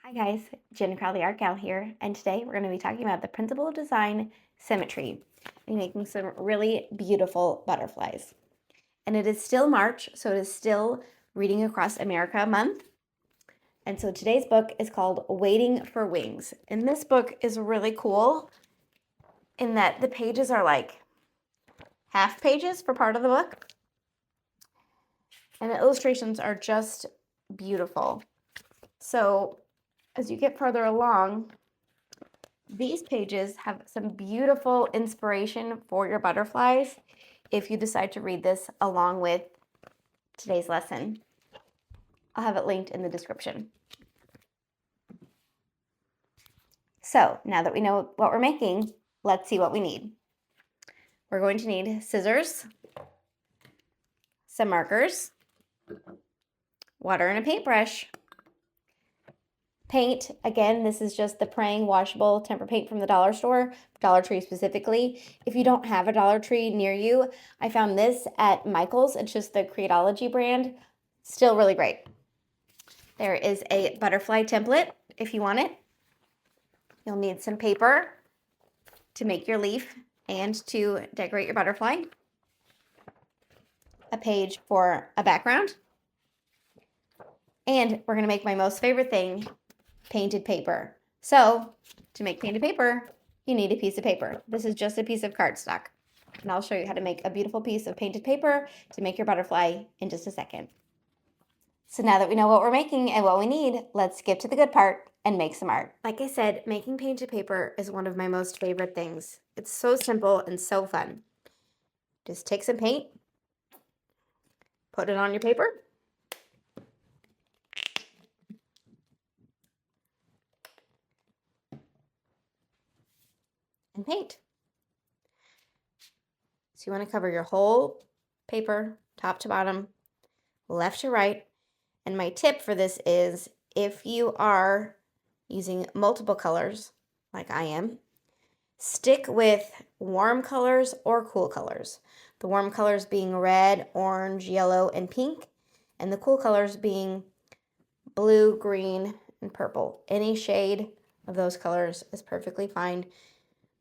Hi guys, Jen Crowley Art Gal here, and today we're going to be talking about the principle of design, symmetry, and making some really beautiful butterflies. And it is still March, so it is still Reading Across America month. And so today's book is called Waiting for Wings. And this book is really cool in that the pages are like half pages for part of the book. And the illustrations are just beautiful. So as you get further along, these pages have some beautiful inspiration for your butterflies if you decide to read this along with today's lesson. I'll have it linked in the description. So now that we know what we're making, let's see what we need. We're going to need scissors, some markers, water and a paintbrush, paint. Again, this is just the Praying washable tempera paint from the dollar store, Dollar Tree specifically. If you don't have a Dollar Tree near you, I found this at Michael's. It's just the Creatology brand. Still really great. There is a butterfly template if you want it. You'll need some paper to make your leaf and to decorate your butterfly. A page for a background. And we're going to make my most favorite thing, painted paper. So to make painted paper, you need a piece of paper. This is just a piece of cardstock. And I'll show you how to make a beautiful piece of painted paper to make your butterfly in just a second. So now that we know what we're making and what we need, let's skip to the good part and make some art. Like I said, making painted paper is one of my most favorite things. It's so simple and so fun. Just take some paint, put it on your paper, and paint. So you want to cover your whole paper, top to bottom, left to right. And my tip for this is if you are using multiple colors, like I am, stick with warm colors or cool colors. The warm colors being red, orange, yellow, and pink, and the cool colors being blue, green, and purple. Any shade of those colors is perfectly fine.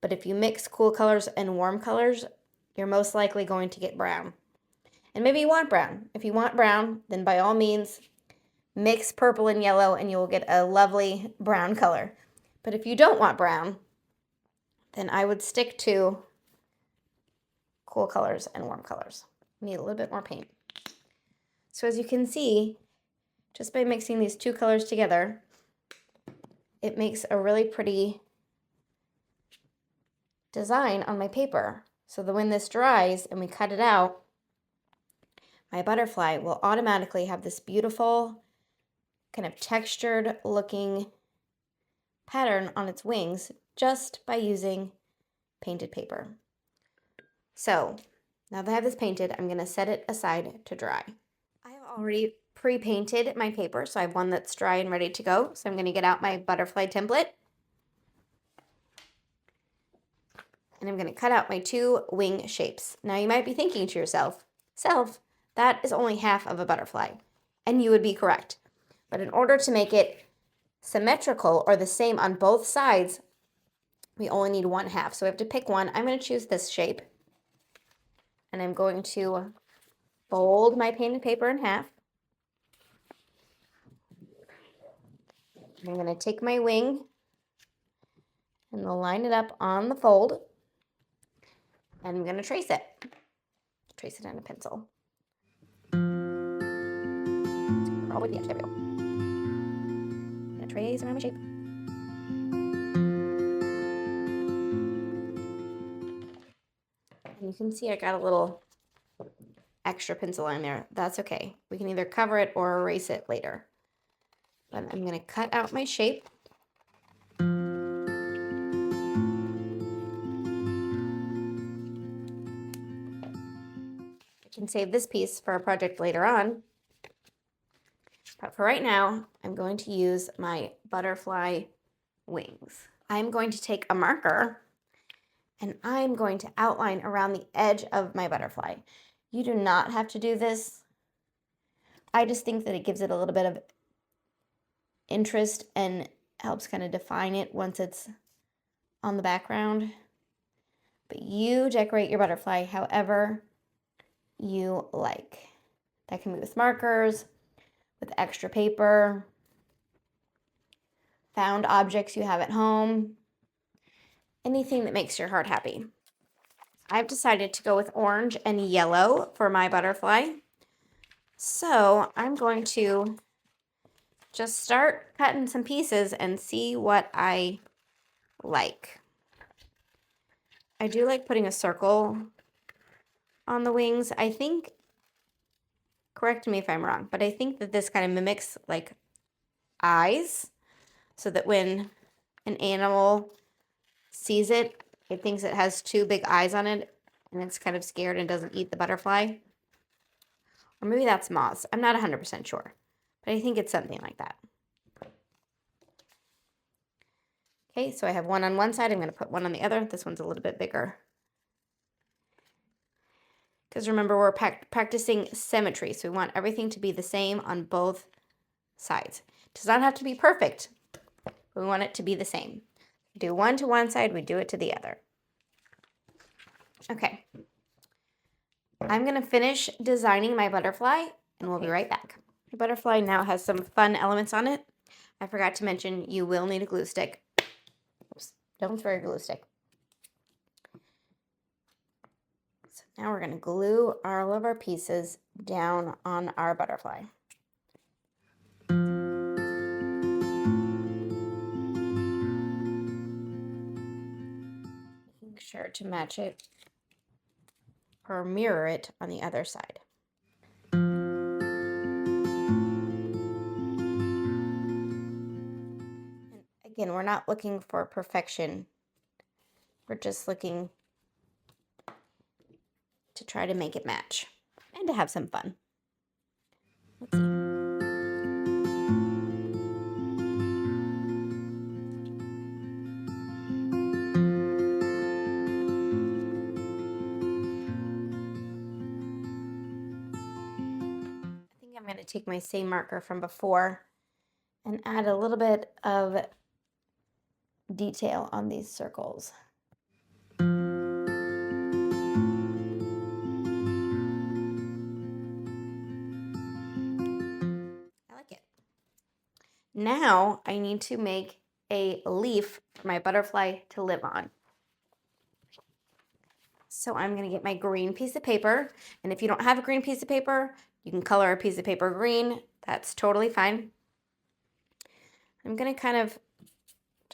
But if you mix cool colors and warm colors, you're most likely going to get brown. And maybe you want brown. If you want brown, then by all means, mix purple and yellow and you will get a lovely brown color. But if you don't want brown, then I would stick to cool colors and warm colors. Need a little bit more paint. So as you can see, just by mixing these two colors together, it makes a really pretty design on my paper. So that when this dries and we cut it out, my butterfly will automatically have this beautiful kind of textured looking pattern on its wings just by using painted paper. So now that I have this painted, I'm going to set it aside to dry. I have already pre-painted my paper, so I have one that's dry and ready to go. So I'm going to get out my butterfly template. And I'm going to cut out my two wing shapes. Now you might be thinking to yourself, that is only half of a butterfly. And you would be correct. But in order to make it symmetrical or the same on both sides, we only need one half. So we have to pick one. I'm going to choose this shape. And I'm going to fold my painted paper in half. I'm going to take my wing and line it up on the fold. And I'm going to trace it. Trace it on a pencil. Probably the edge. There we go. I'm going to trace around my shape. And you can see I got a little extra pencil line there. That's okay. We can either cover it or erase it later. But I'm going to cut out my shape. I can save this piece for a project later on. But for right now, I'm going to use my butterfly wings. I'm going to take a marker and I'm going to outline around the edge of my butterfly. You do not have to do this. I just think that it gives it a little bit of interest and helps kind of define it once it's on the background. But you decorate your butterfly however you like. That can be with markers, with extra paper, found objects you have at home, anything that makes your heart happy. I've decided to go with orange and yellow for my butterfly. So I'm going to just start cutting some pieces and see what I like. I do like putting a circle on the wings. I think, correct me if I'm wrong, but I think that this kind of mimics like eyes, so that when an animal sees it, it thinks it has two big eyes on it and it's kind of scared and doesn't eat the butterfly. Or maybe that's moths. I'm not 100% sure, but I think it's something like that. Okay, so I have one on one side. I'm going to put one on the other. This one's a little bit bigger. Because remember, we're practicing symmetry, so we want everything to be the same on both sides. It does not have to be perfect, but we want it to be the same. Do one to one side, we do it to the other. Okay. I'm going to finish designing my butterfly, and we'll be right back. My butterfly now has some fun elements on it. I forgot to mention you will need a glue stick. Oops, don't throw your glue stick. So now we're going to glue all of our pieces down on our butterfly. Make sure to match it or mirror it on the other side. And again, we're not looking for perfection. We're just looking to try to make it match and to have some fun. Let's see. I think I'm going to take my same marker from before and add a little bit of detail on these circles. Now I need to make a leaf for my butterfly to live on. So I'm going to get my green piece of paper. And if you don't have a green piece of paper, you can color a piece of paper green. That's totally fine. I'm going to kind of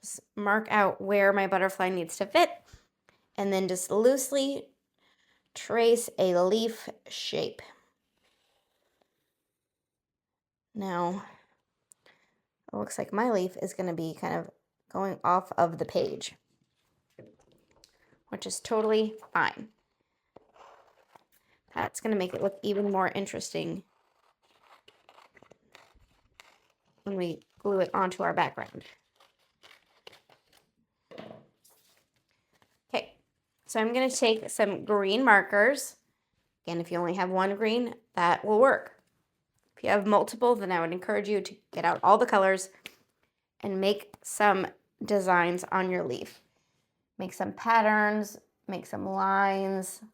just mark out where my butterfly needs to fit. And then just loosely trace a leaf shape. Now, it looks like my leaf is going to be kind of going off of the page, which is totally fine. That's going to make it look even more interesting when we glue it onto our background. Okay, so I'm going to take some green markers. Again, if you only have one green, that will work. If you have multiple, then I would encourage you to get out all the colors and make some designs on your leaf. Make some patterns, make some lines, you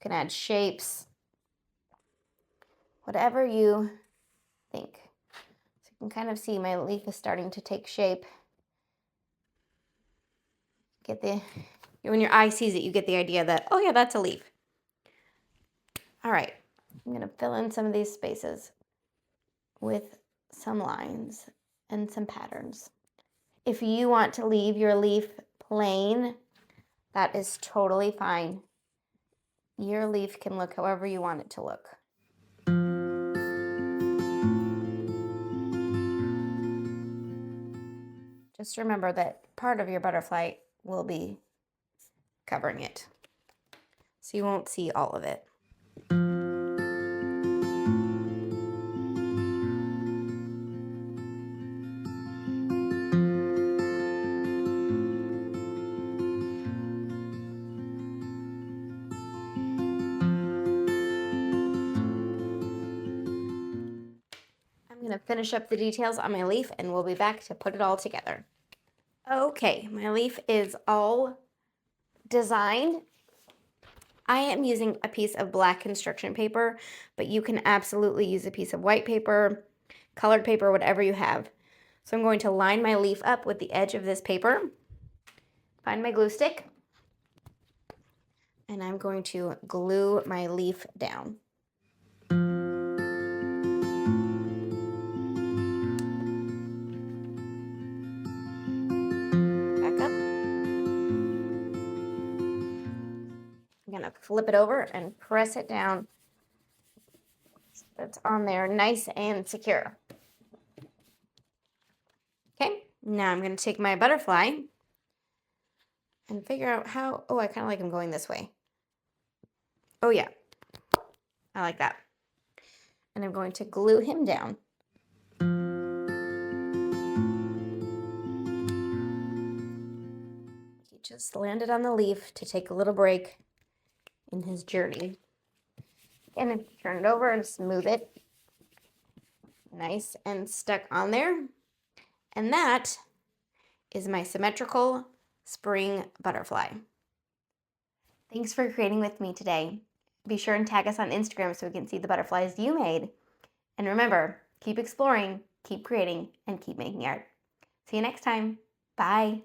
can add shapes, whatever you think. So you can kind of see my leaf is starting to take shape. When your eye sees it, you get the idea that, oh yeah, that's a leaf. All right, I'm going to fill in some of these spaces with some lines and some patterns. If you want to leave your leaf plain, that is totally fine. Your leaf can look however you want it to look. Just remember that part of your butterfly will be covering it, so you won't see all of it. I'm going to finish up the details on my leaf and we'll be back to put it all together. Okay, my leaf is all designed. I am using a piece of black construction paper, but you can absolutely use a piece of white paper, colored paper, whatever you have. So I'm going to line my leaf up with the edge of this paper, find my glue stick, and I'm going to glue my leaf down. Back up. I'm going to flip it over and press it down so it's on there nice and secure. Okay, now I'm going to take my butterfly and figure out how, oh, I kind of like him going this way. Oh yeah, I like that. And I'm going to glue him down. He just landed on the leaf to take a little break in his journey. And turn it over and smooth it. Nice and stuck on there. And that is my symmetrical spring butterfly. Thanks for creating with me today. Be sure and tag us on Instagram so we can see the butterflies you made. And remember, keep exploring, keep creating, and keep making art. See you next time. Bye.